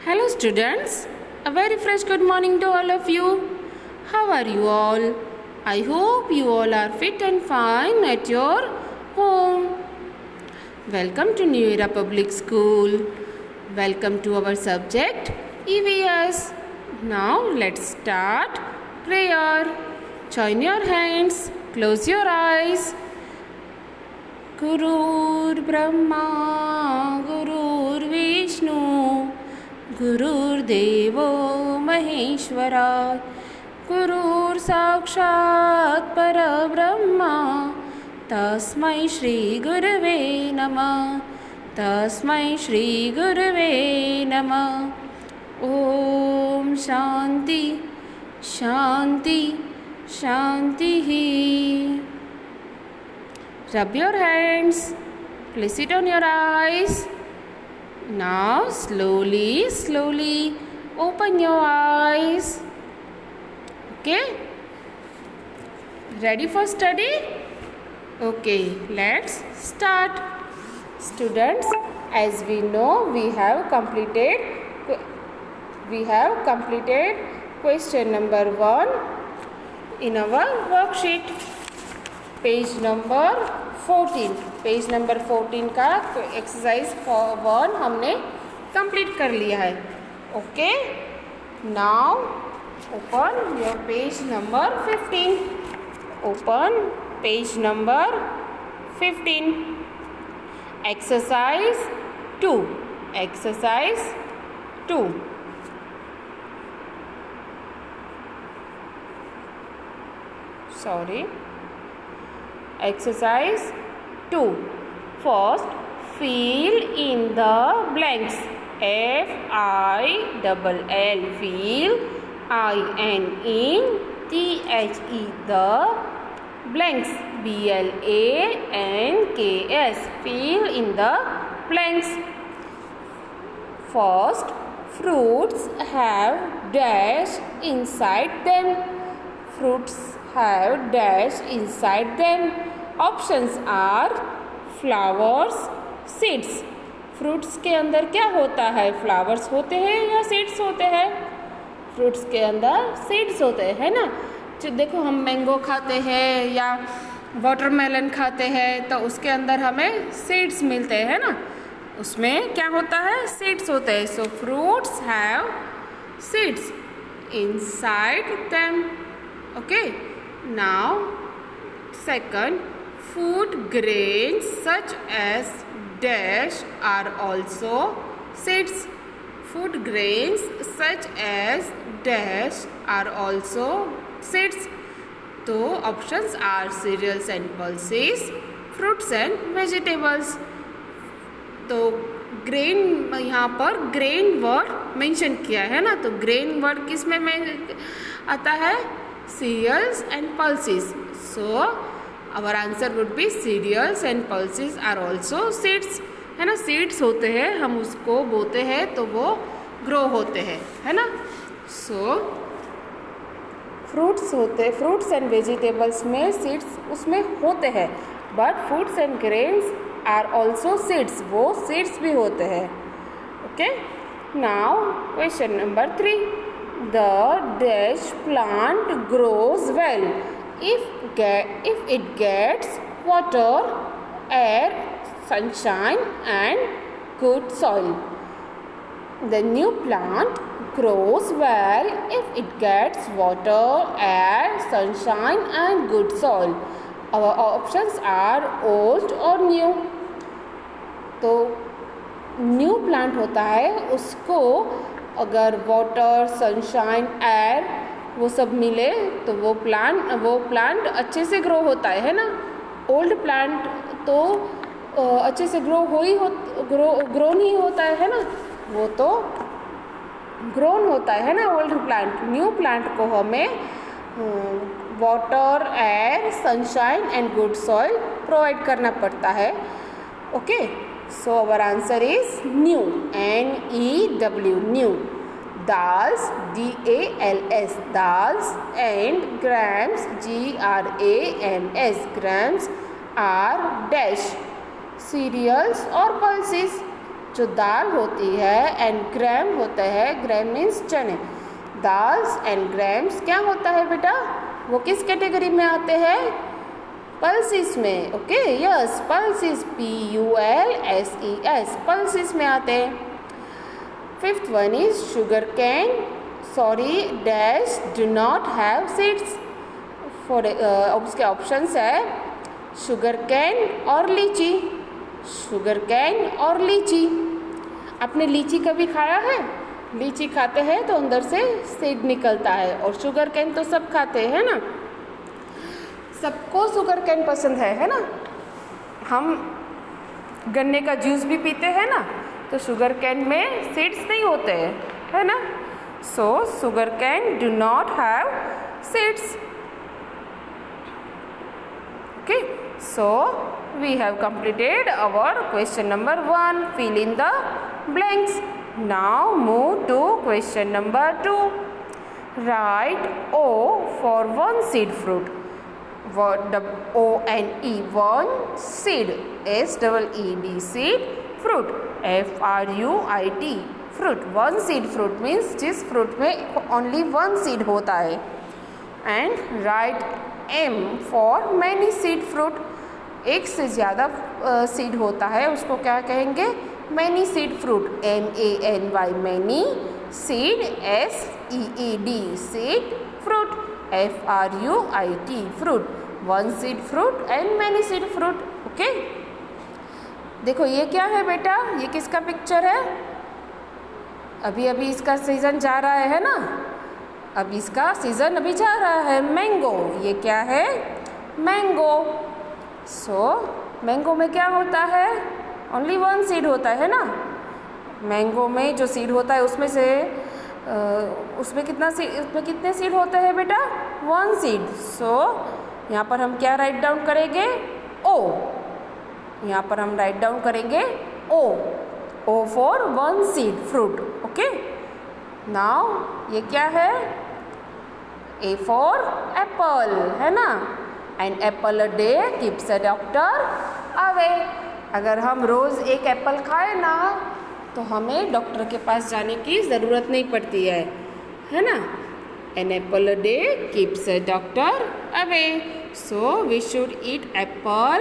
Hello, students. A very fresh good morning to all of you. How are you all? I hope you all are fit and fine at your home. Welcome to New Era Public School. Welcome to our subject EVS. Now let's start prayer. Join your hands. Close your eyes. Gurur Brahma, Gurur Vishnu, गुरुर्देवो महेश्वरा गुरुर् साक्षात् परब्रह्मा तस्मै श्री गुरवे नमः तस्मै श्री गुरवे नमः। ओम शांति शांति शांति। Rub your hands. Place it on your eyes. Now slowly open your eyes. Okay? Ready for study? Okay, let's start. Students, as we know, we have completed question number 1 in our worksheet. Page number 14 का exercise 1 हमने complete कर लिया है. Okay, now open your page number 15. Open page number 15. Exercise 2. Sorry. Exercise 2. First, fill in the blanks. F-I-L-L. Fill I-N-E-T-H-E. The blanks. B-L-A-N-K-S. Fill in the blanks. First, fruits have dash inside them. Fruits have dash inside them. Options are flowers, seeds. Fruits के अंदर क्या होता है? Flowers होते हैं या seeds होते हैं? फ्रूट्स के अंदर सीड्स होते हैं, है ना. जो देखो, हम मैंगो खाते हैं या वाटरमेलन खाते हैं तो उसके अंदर हमें सीड्स मिलते हैं ना. उसमें क्या होता है? सीड्स होते हैं. सो fruits have seeds inside them. Okay. Now, second, food grains such as dash are also seeds. Food grains such as dash are also seeds. तो options are cereals and pulses, fruits and vegetables. तो grain, यहाँ पर grain word mention किया है ना. तो grain word किस में आता है? Cereals and pulses. So our answer would be cereals and pulses are also seeds. है ना. seeds होते हैं, हम उसको बोते हैं तो वो ग्रो होते हैं, है ना. So fruits and vegetables में seeds उसमें होते हैं. But fruits and grains are also seeds. वो seeds भी होते हैं. Okay. Now question number 3. The dash plant grows well if it gets water, air, sunshine and good soil. The new plant grows well if it gets water, air, sunshine and good soil. Our options are old or new. तो new plant होता है, उसको अगर water, sunshine, air वो सब मिले तो वो प्लांट अच्छे से ग्रो होता है ना. ओल्ड प्लांट तो अच्छे से ग्रो नहीं होता है ना. वो तो ग्रोन होता है ना ओल्ड प्लांट. न्यू प्लांट को हमें water, air, sunshine and good soil provide करना पड़ता है. Okay. So our answer is new. N-E-W, new. Dals, D-A-L-S, dals, and grams, G-R-A-M-S, grams are dash. Cereals or pulses. जो दाल होती है and ग्राम होता है, ग्राम मीन्स चने, दाल्स एंड ग्राम्स क्या होता है बेटा, वो किस कैटेगरी में आते हैं, पल्सिस में। Okay, yes, pulses, PULSES, pulses में आते हैं। Fifth one is sugar cane, sorry dash do not have seeds. For उसके ऑप्शंस है शुगर कैन और लीची, शुगर कैन और लीची। आपने लीची कभी खाया है? लीची खाते हैं तो अंदर से सीड निकलता है, और शुगर कैन तो सब खाते हैं ना, सबको शुगर कैन पसंद है ना। हम गन्ने का जूस भी पीते हैं ना, तो शुगर कैन में सीड्स नहीं होते हैं, है ना। सो sugar cane do not have seeds. Okay, so we have completed our question number 1. Fill in the blanks. Now move to question number 2. Write O for one seed fruit. O-N-E, one seed. S-E-E-D, seed. Fruit, F-R-U-I-T, fruit. One seed fruit means जिस fruit में only one seed होता है. And write M for many seed fruit. एक से ज़्यादा seed होता है उसको क्या कहेंगे, many seed fruit, MANY, many seed, SEED, seed fruit, FRUIT, fruit. One seed fruit and many seed fruit. Okay, देखो ये क्या है बेटा, ये किसका पिक्चर है, अभी अभी इसका सीज़न जा रहा है ना, अब इसका सीज़न अभी जा रहा है, मैंगो। ये क्या है, मैंगो। सो मैंगो में क्या होता है, ओनली वन सीड होता है ना। मैंगो में जो सीड होता है उसमें से उसमें कितने सीड होते हैं बेटा, वन सीड। सो यहाँ पर हम क्या राइट डाउन करेंगे, ओ। यहाँ पर हम राइट डाउन करेंगे O, O for one seed fruit. Okay, now ये क्या है, ए फॉर एप्पल, है ना। An apple a day keeps a doctor away. अगर हम रोज़ एक एप्पल खाए ना तो हमें डॉक्टर के पास जाने की ज़रूरत नहीं पड़ती है ना। An apple a day keeps a doctor away. So we should eat apple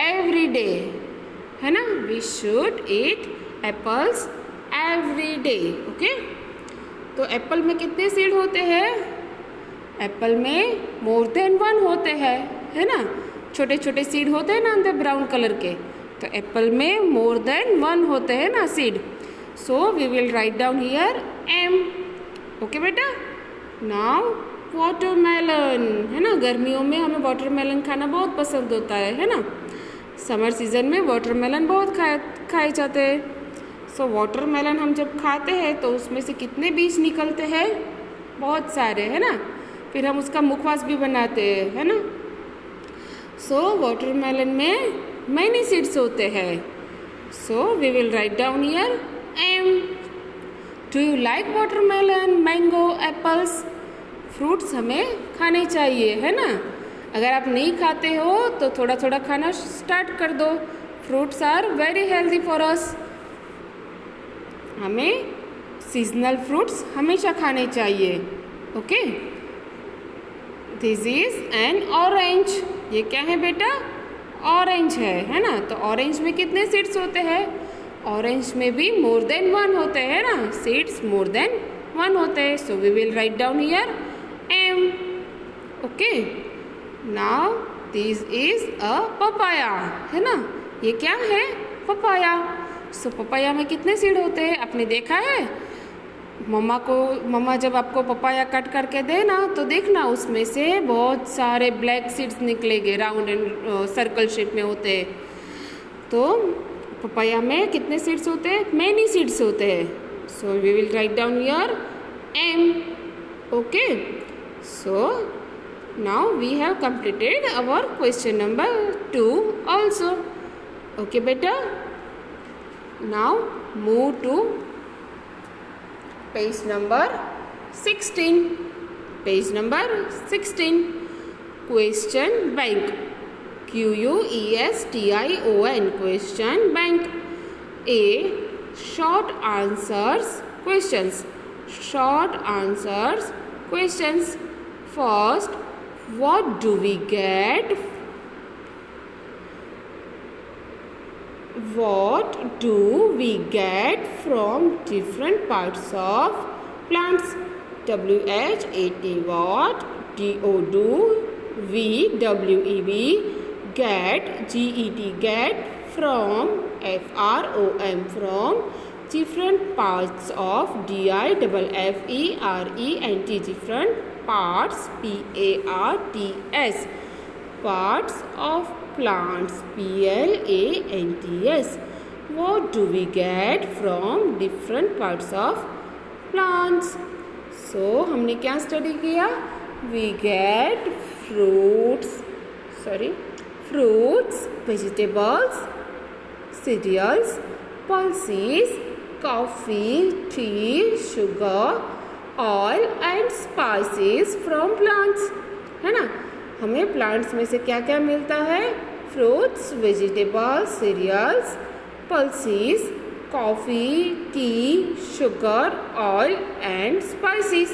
every day, है ना। We should eat apples every day. Okay, तो एप्पल में कितने सीड होते हैं, एप्पल में मोर देन वन होते हैं, है ना। छोटे छोटे सीड होते हैं ना अंदर ब्राउन कलर के, तो एप्पल में मोर देन वन होते हैं ना seed. So we will write down here M. Okay बेटा, नाउ वाटरमेलन, है ना। गर्मियों में हमें वाटरमेलन खाना बहुत पसंद होता है ना। समर सीजन में वाटरमेलन बहुत खाए जाते हैं। सो वाटरमेलन हम जब खाते हैं तो उसमें से कितने बीज निकलते हैं, बहुत सारे, है ना। फिर हम उसका मुखवास भी बनाते हैं, है ना। सो वाटरमेलन में मैनी सीड्स होते हैं। So we will write down here M. Do you like watermelon, mango, apples? Fruits हमें खाने चाहिए, है ना। अगर आप नहीं खाते हो तो थोड़ा थोड़ा खाना स्टार्ट कर दो। Fruits are very healthy for us. हमें सीजनल फ्रूट्स हमेशा खाने चाहिए। Okay, this is an orange. ये क्या है बेटा, ऑरेंज है ना। तो ऑरेंज में कितने सीड्स होते हैं, ऑरेंज में भी मोर देन वन होते हैं ना, सीड्स मोर देन वन होते हैं। So we will write down here M. Okay, now this is a papaya, है ना। ये क्या है, पपाया। सो पपाया में कितने सीड होते हैं, आपने देखा है। मम्मा जब आपको पपाया कट करके दे ना तो देखना उसमें से बहुत सारे ब्लैक सीड्स निकलेंगे, राउंड एंड सर्कल शेप में होते हैं। तो पपाया में कितने सीड्स होते हैं, मैनी सीड्स होते हैं। So we will write down here M. Okay, so now we have completed our question number 2 also. Okay बेटा, now move to page number 16। Page number 16, question bank, QUESTION, question bank. A short answers questions. Short answers questions. First, what do we get? What do we get from different parts of plants? WH-80 what? DO VWEB get GET get from FROM from different parts of DIFFERENT different parts PARTS parts of plants PLANTS. What do we get from different parts of plants? So हमने क्या study किया? We get fruits, vegetables, cereals, pulses, coffee, tea, sugar, oil and spices from plants. है ना? हमें plants में से क्या क्या मिलता है? Fruits, vegetables, cereals, pulses, coffee, tea, sugar, oil and spices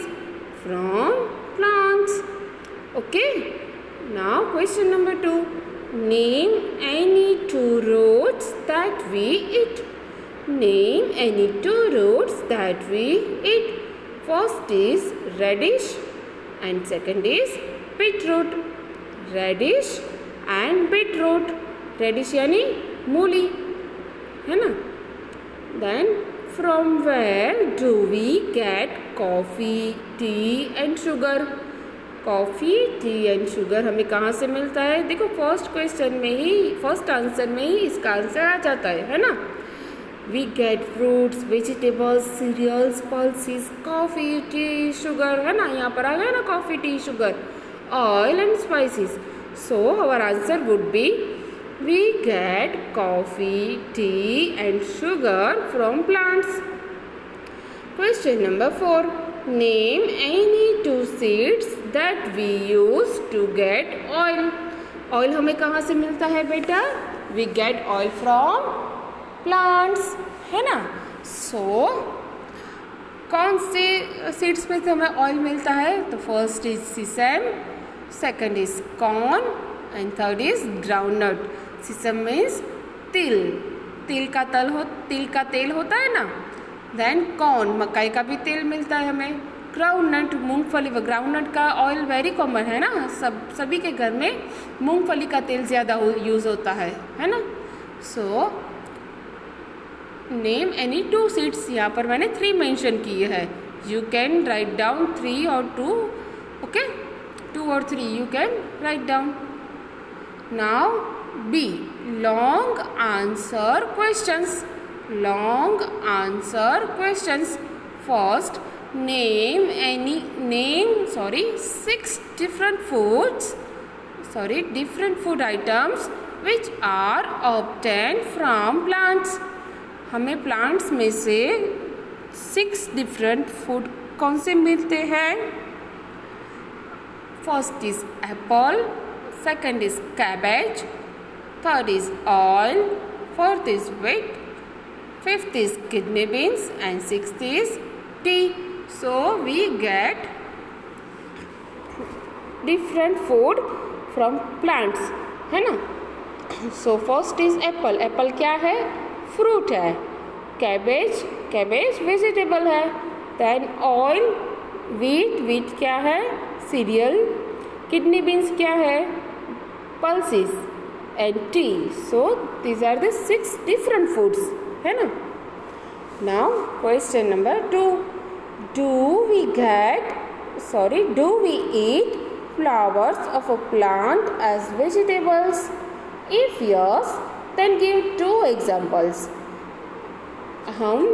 from plants. Okay, now question number 2. Name any 2 roads that we eat. Name any 2 roads that we eat. First is radish and second is beetroot. Radish and beetroot. Radish यानी मूली, है ना? Then from where do we get coffee, tea and sugar? Coffee, tea and sugar हमें कहाँ से मिलता है? देखो फर्स्ट क्वेश्चन में ही, फर्स्ट आंसर में ही इसका आंसर आ जाता है ना? We get fruits, vegetables, cereals, pulses, coffee, tea, sugar, है ना? यहाँ पर आ गया ना coffee, tea, sugar, oil and spices. So our answer would be we get coffee, tea and sugar from plants. Question number 4. Name any 2 seeds that we use to get oil. Oil हमें कहाँ से मिलता है बेटा? We get oil from plants, है ना? So कौन से सीड्स में से हमें ऑयल मिलता है? तो first is sesame, second is corn and third is groundnut. Sesame means तिल, तिल का तेल होता है ना. देन कॉर्न, मकई का भी तेल मिलता है हमें. ग्राउंडनट, मूंगफली. ग्राउंडनट का ऑयल वेरी कॉमन है ना, सभी के घर में मूंगफली का तेल ज़्यादा यूज़ होता है ना. So name any 2 seeds. यहाँ पर मैंने 3 मेंशन किए हैं. यू कैन राइट डाउन 3 और 2. ओके, 2 और 3 you can write down. Now B. Long answer questions. Long answer questions. First, name 6 different food items which are obtained from plants. हमें plants में से 6 डिफरेंट फूड कौन से मिलते हैं? First is apple, second is cabbage, third is oil, fourth is wheat, fifth is kidney beans and sixth is tea. So we get different food from plants, है ना? So first is apple. Apple क्या है? Fruit है. Cabbage vegetable है. Then oil, wheat क्या है? Cereal. Kidney beans क्या है? Pulses and tea. So these are the 6 different foods, है ना? Now question number 2. Do we eat flowers of a plant as vegetables? If yes, then give 2 examples. हम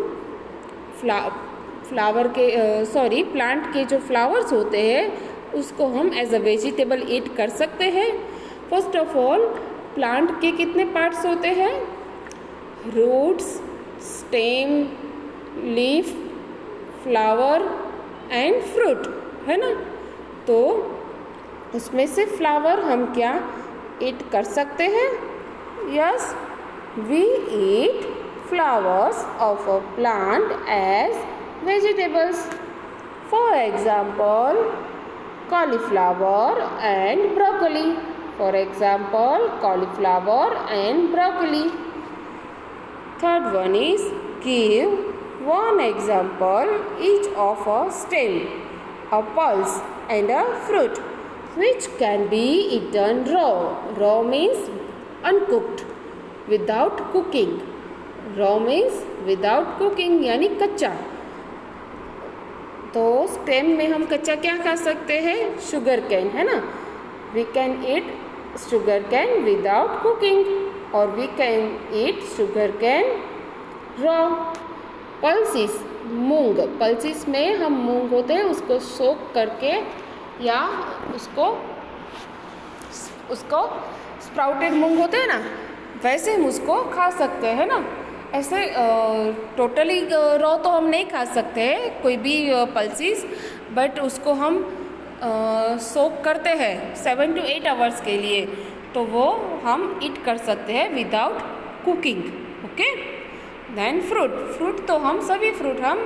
plant के जो flowers होते हैं उसको हम एज अ वेजिटेबल ईट कर सकते हैं. फर्स्ट ऑफ ऑल, प्लांट के कितने पार्ट्स होते हैं? Roots, stem, leaf, flower and fruit, है ना? तो उसमें से फ्लावर हम क्या ईट कर सकते हैं? Yes, we eat flowers of a plant as vegetables. For example, cauliflower and broccoli. For example, cauliflower and broccoli. Third one is give one example each of a stem, a pulse and a fruit which can be eaten raw. Raw means uncooked, without cooking. Raw means without cooking यानी कच्चा. तो stem में हम कच्चा क्या खा सकते हैं? शुगर कैन, है ना. We can eat sugar cane without cooking और we can eat sugar cane raw. Pulses, moong. Pulses में हम मूंग होते हैं उसको सोक करके या उसको स्प्राउटेड मूंग होते हैं ना, वैसे हम उसको खा सकते हैं ना. ऐसे टोटली रॉ तो हम नहीं खा सकते कोई भी पल्सिस, बट उसको हम सोक करते हैं 7 to 8 आवर्स के लिए, तो वो हम ईट कर सकते हैं without cooking. Okay. Then fruit तो हम सभी फ्रूट हम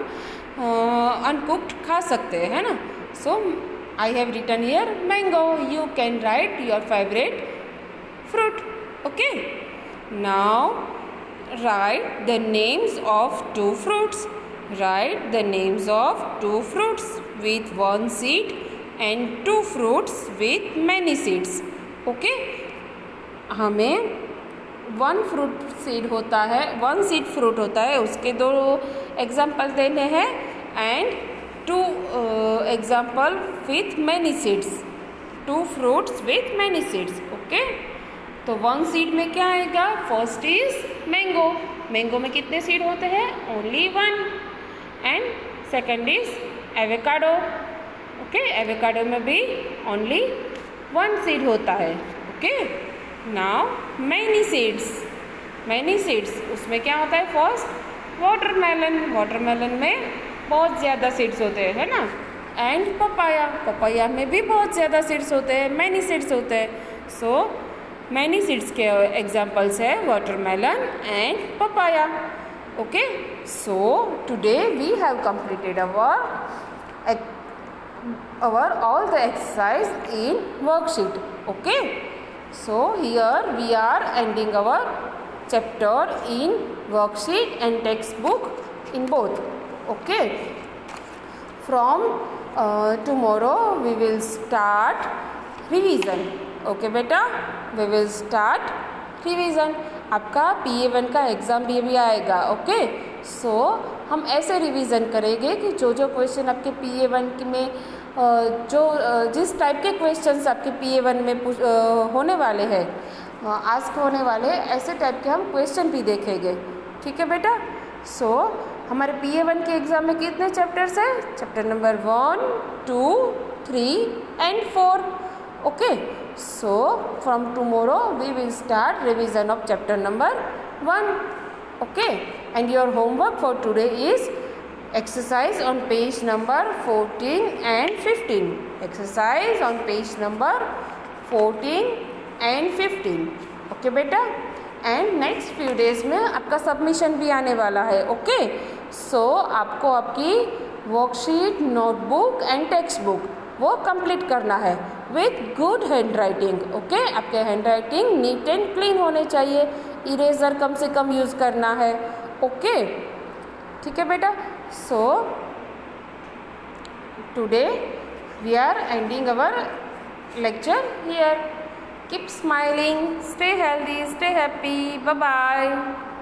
अनकुक्ड खा सकते हैं, है ना. सो I have written here mango. You can write your favorite fruit. Okay. Now write the names of 2 fruits. Write the names of 2 fruits with 1 seed and 2 fruits with many seeds. Okay. हमें 1 fruit seed होता है, 1 seed fruit होता है, उसके 2 example देने हैं and 2 example with many seeds. 2 fruits with many seeds. Okay. तो 1 seed में क्या आएगा? First is mango. मैंगो में कितने सीड होते हैं? Only 1. And second is avocado. Okay. Avocado में भी ओनली 1 सीड होता है. Okay. Now many seeds. Many seeds उसमें क्या होता है? First watermelon. वाटरमेलन में बहुत ज़्यादा सीड्स होते हैं, है ना. And papaya. पपाया में भी बहुत ज़्यादा सीड्स होते हैं, मैनी सीड्स होते हैं. सो मैनी सीड्स के एग्जाम्पल्स है watermelon and papaya. Okay. So today we have completed our all the exercise in worksheet. Okay. So here we are ending our chapter in worksheet and textbook in both. Okay. From tomorrow we will start revision. Okay बेटा, we will start revision. आपका PA1 का exam भी अभी आएगा. Okay. सो हम ऐसे revision करेंगे कि जो क्वेश्चन आपके PA1 में जिस टाइप के क्वेश्चंस आपके PA1 में होने वाले हैं, आस्क होने वाले, ऐसे टाइप के हम क्वेश्चन भी देखेंगे. ठीक है बेटा. सो हमारे PA1 के एग्ज़ाम में कितने चैप्टर्स हैं? Chapter number 1, 2, 3 and 4. Okay. So from tomorrow we will start revision of chapter number 1. Okay. And your homework for today is exercise on page number 14 and 15. Exercise on page number 14 and 15. Okay बेटा. And next few days में आपका submission भी आने वाला है. Okay. So आपको आपकी worksheet, notebook and text book वो कंप्लीट करना है with good hand writing. Okay. आपके hand writing neat and clean होने चाहिए. इरेजर कम से कम यूज़ करना है. ओके. ठीक है बेटा. So today we are ending our lecture here. Keep smiling, stay healthy, stay happy. Bye bye.